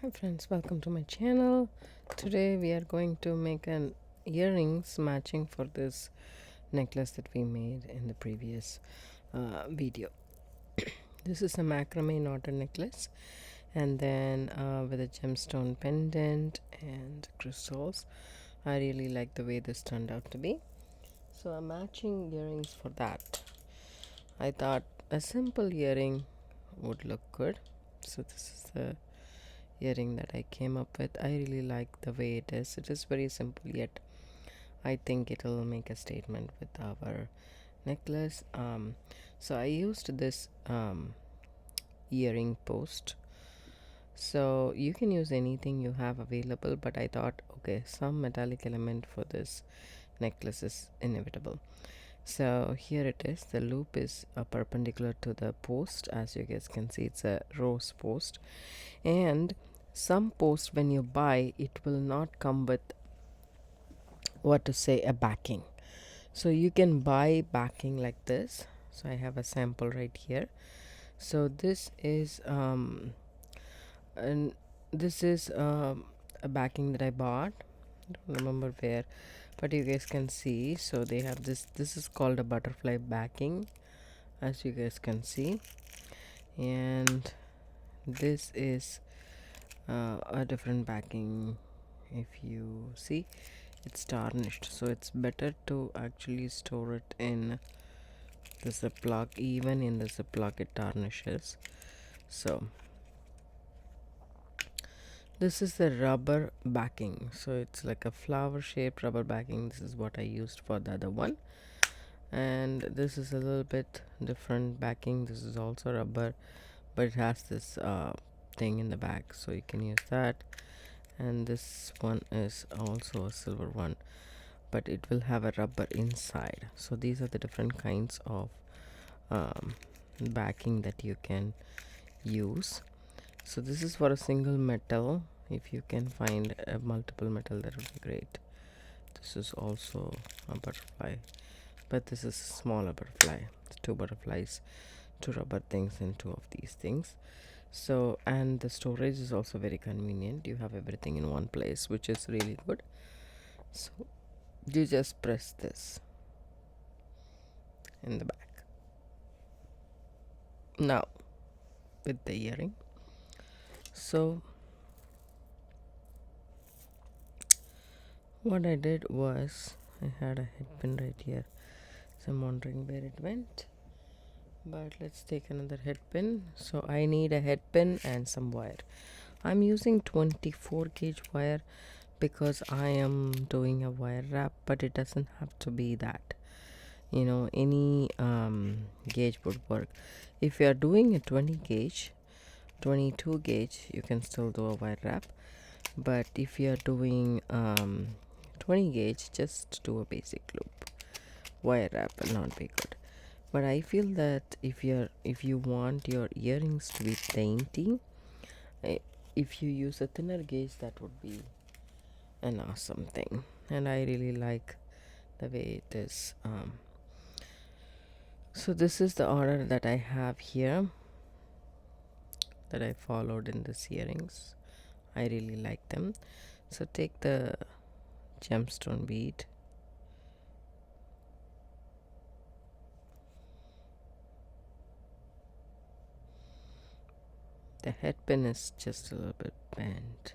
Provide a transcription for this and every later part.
Hi friends, welcome to my channel. Today we are going to make an earrings matching for this necklace that we made in the previous video. This is a macrame knotted necklace, and then with a gemstone pendant and crystals. I really like the way this turned out to be. So I'm matching earrings for that. I thought a simple earring would look good. So this is the earring that I came up with. I really like the way it is. It is very simple, yet I think it will make a statement with our necklace. So I used this earring post. So you can use anything you have available, but I thought, okay, some metallic element for this necklace is inevitable. So here it is. The loop is perpendicular to the post. As you guys can see, it's a rose post, and some post, when you buy, it will not come with a backing. So you can buy backing like this. So I have a sample right here. So this is and this is a backing that I bought. I don't remember where, but you guys can see. So they have this is called a butterfly backing, as you guys can see, and this is a different backing. If you see, it's tarnished, so it's better to actually store it in the ziploc. Even in the ziploc it tarnishes. So this is the rubber backing, so it's like a flower shaped rubber backing. This is what I used for the other one, and this is a little bit different backing. This is also rubber, but it has this thing in the back, so you can use that. And this one is also a silver one, but it will have a rubber inside. So these are the different kinds of backing that you can use. So this is for a single metal. If you can find a multiple metal, that would be great. This is also a butterfly, but this is a smaller butterfly. It's two butterflies, two rubber things, and two of these things. So, and the storage is also very convenient. You have everything in one place, which is really good. So you just press this in the back. Now with the earring, so what I did was, I had a head pin right here, so I'm wondering where it went, but let's take another head pin. So I need a head pin and some wire. I'm using 24 gauge wire because I am doing a wire wrap, but it doesn't have to be that. Any gauge would work. If you are doing a 20 gauge, 22 gauge, you can still do a wire wrap, but if you are doing 20 gauge, just do a basic loop. Wire wrap will not be good. But I feel that if you want your earrings to be dainty, if you use a thinner gauge, that would be an awesome thing. And I really like the way it is. So this is the order that I have here, that I followed in these earrings. I really like them. So take the gemstone bead, the head pin is just a little bit bent,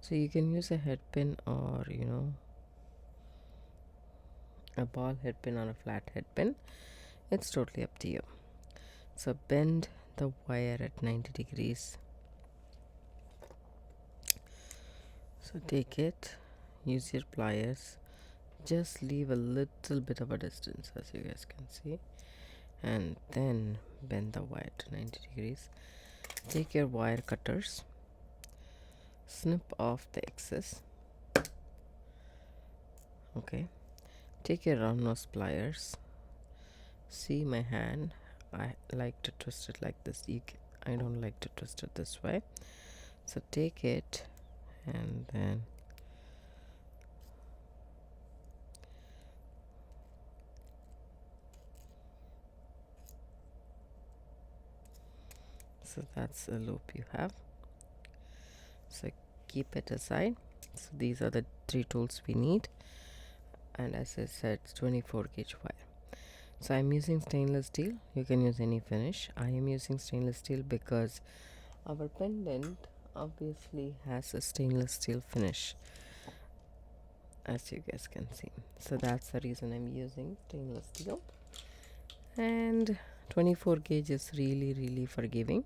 so you can use a head pin, or a ball head pin or a flat head pin. It's totally up to you. So bend the wire at 90 degrees. So take it, use your pliers, just leave a little bit of a distance, as you guys can see, and then bend the wire to 90 degrees. Take your wire cutters, snip off the excess. Okay, take your round nose pliers. See my hand, I like to twist it like this. I don't like to twist it this way. So take it, and then so that's a loop you have. So keep it aside. So these are the 3 tools we need, and as I said, it's 24 gauge wire. So I'm using stainless steel. You can use any finish. I am using stainless steel because our pendant obviously has a stainless steel finish, as you guys can see. So that's the reason I'm using stainless steel. And 24 gauge is really forgiving.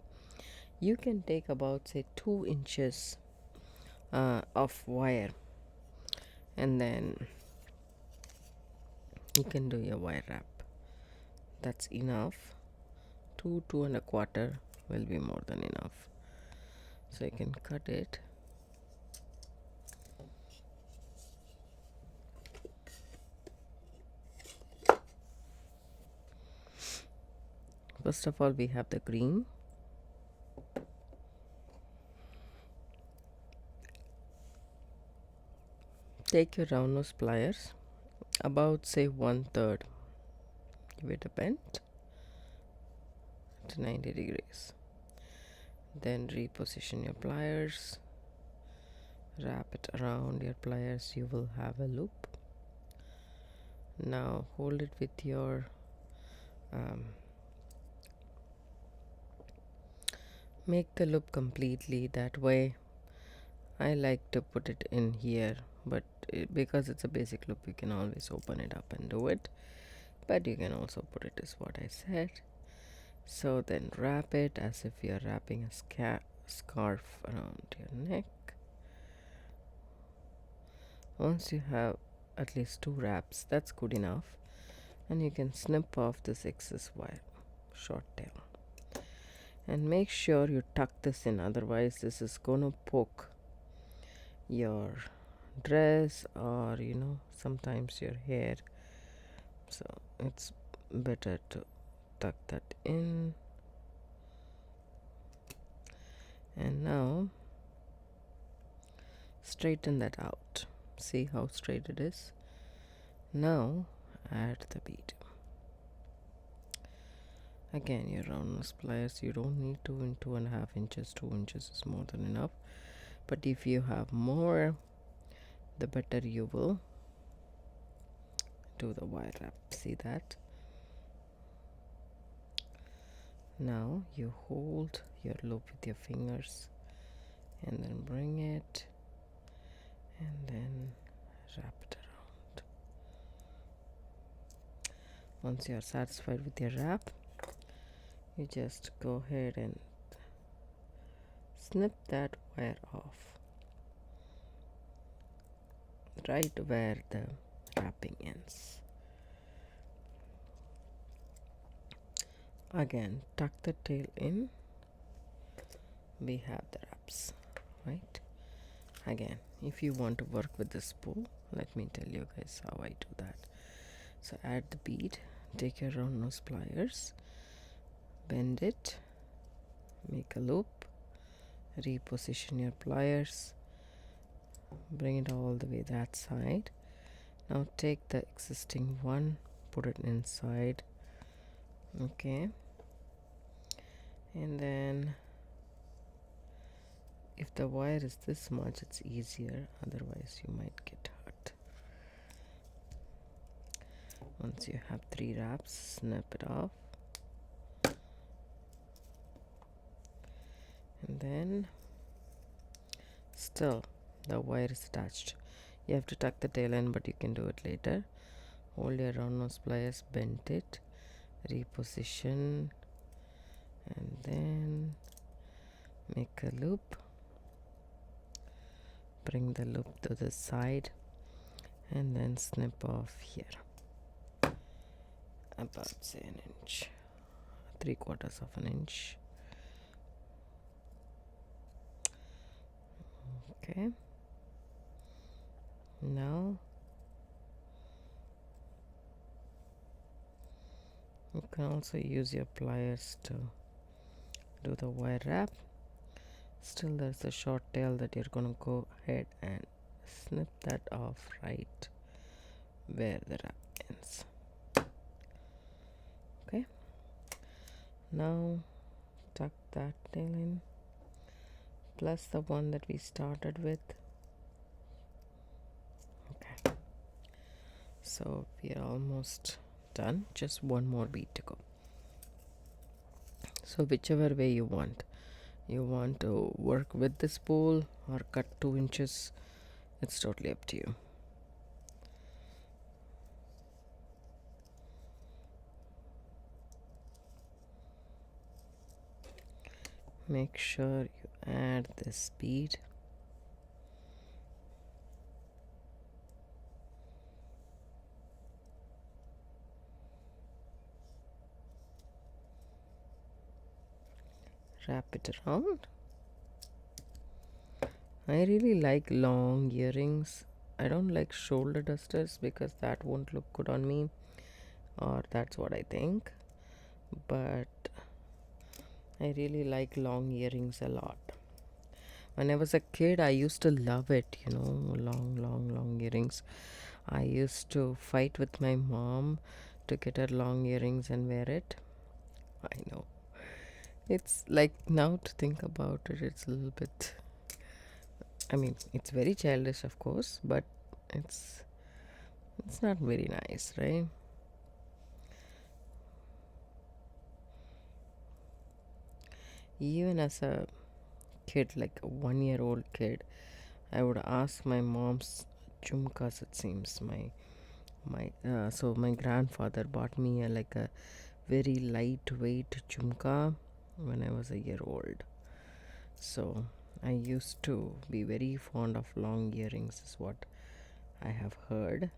You can take about, say, 2 inches of wire, and then you can do your wire wrap. That's enough. 2.25 will be more than enough. So you can cut it. First of all, we have the green. Take your round nose pliers, about, say, 1/3. Give it a bend to 90 degrees. Then reposition your pliers. Wrap it around your pliers. You will have a loop. Now hold it with your make the loop completely. That way I like to put it in here, but because it's a basic loop, you can always open it up and do it, but you can also put it as what I said. So then wrap it as if you're wrapping a scarf around your neck. Once you have at least 2 wraps, that's good enough, and you can snip off this excess wire, short tail, and make sure you tuck this in, otherwise this is gonna poke your dress or sometimes your hair. So it's better to tuck that in. And now straighten that out. See how straight it is? Now add the bead. Again, your round nose pliers, you don't need 2 and 2.5 inches. 2 inches is more than enough, but if you have more, the better you will do the wire wrap. See that? Now you hold your loop with your fingers and then bring it and then wrap it around. Once you are satisfied with your wrap, you just go ahead and snip that wire off right where the wrapping ends. Again, tuck the tail in. We have the wraps, right? Again, if you want to work with the spool, let me tell you guys how I do that. So add the bead, take your round nose pliers, bend it, make a loop, reposition your pliers, bring it all the way that side. Now take the existing one, put it inside, okay, and then if the wire is this much, it's easier, otherwise you might get hurt. Once you have 3 wraps, snip it off, and then still the wire is attached. You have to tuck the tail in, but you can do it later. Hold your round nose pliers, bend it, reposition, and then make a loop, bring the loop to the side, and then snip off here about, say, an inch, 3/4 of an inch. Okay, now you can also use your pliers to do the wire wrap. Still there's a short tail that you're gonna go ahead and snip that off right where the wrap ends. Okay, now tuck that tail in, plus the one that we started with. Okay, so we are almost done, just one more bead to go. So whichever way you want to work with the spool or cut 2 inches, it's totally up to you. Make sure you add this bead. Wrap it around. I really like long earrings. I don't like shoulder dusters because that won't look good on me, or that's what I think. But I really like long earrings a lot. When I was a kid, I used to love it, long earrings. I used to fight with my mom to get her long earrings and wear it. I know. It's like, now to think about it, it's a little bit, I mean, it's very childish, of course, but it's not very nice, right? Even as a kid, like a 1-year-old kid, I would ask my mom's jhumkas. It seems so my grandfather bought me like a very lightweight jhumka when I was a year old. So I used to be very fond of long earrings, is what I have heard.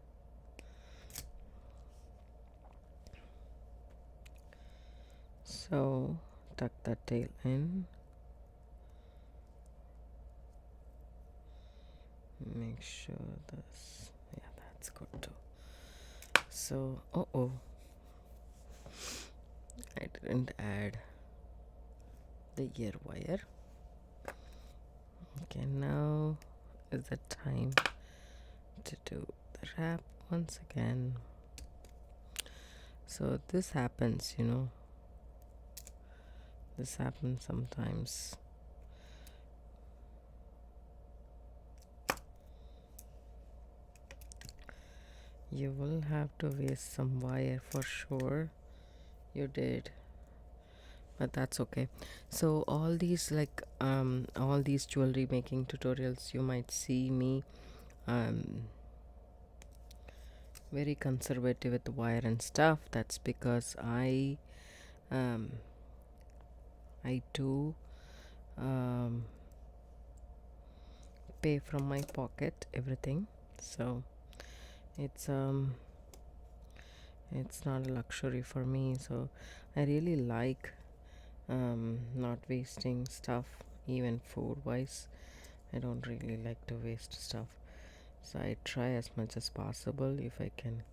So tuck the tail in. Make sure this, yeah, that's good too. So, I didn't add the ear wire. Okay, now is the time to do the wrap once again. So this happens, this happens sometimes. You will have to waste some wire for sure. You did, but that's okay. So all these all these jewelry making tutorials, you might see me very conservative with the wire and stuff. That's because I do pay from my pocket everything, so it's not a luxury for me. So I really like not wasting stuff, even food wise. I don't really like to waste stuff, so I try as much as possible. If I can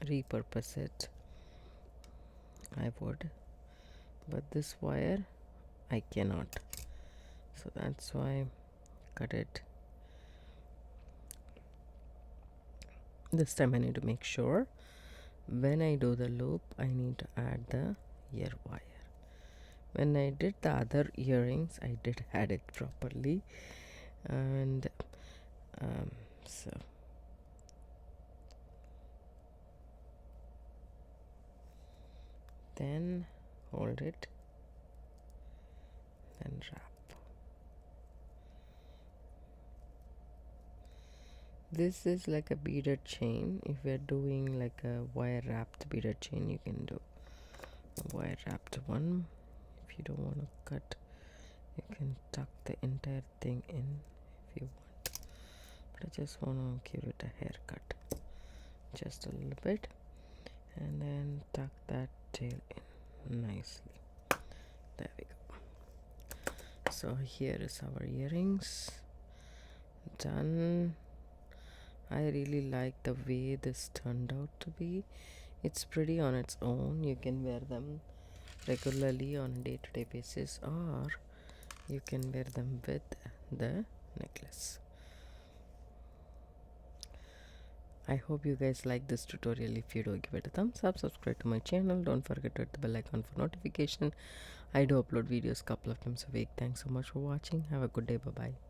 repurpose it, I would, but this wire I cannot, so that's why I cut it. This time I need to make sure when I do the loop I need to add the ear wire. When I did the other earrings, I did add it properly, and so then hold it, then wrap. This is like a beaded chain. If we're doing like a wire wrapped beaded chain, you can do a wire wrapped one. If you don't want to cut, you can tuck the entire thing in if you want, but I just want to give it a haircut just a little bit, and then tuck that tail in nicely. There we go. So here is our earrings done. I really like the way this turned out to be. It's pretty on its own. You can wear them regularly on a day-to-day basis, or you can wear them with the necklace. I hope you guys like this tutorial. If you do, give it a thumbs up, subscribe to my channel, don't forget to hit the bell icon for notification. I do upload videos couple of times a week. Thanks so much for watching. Have a good day. Bye bye.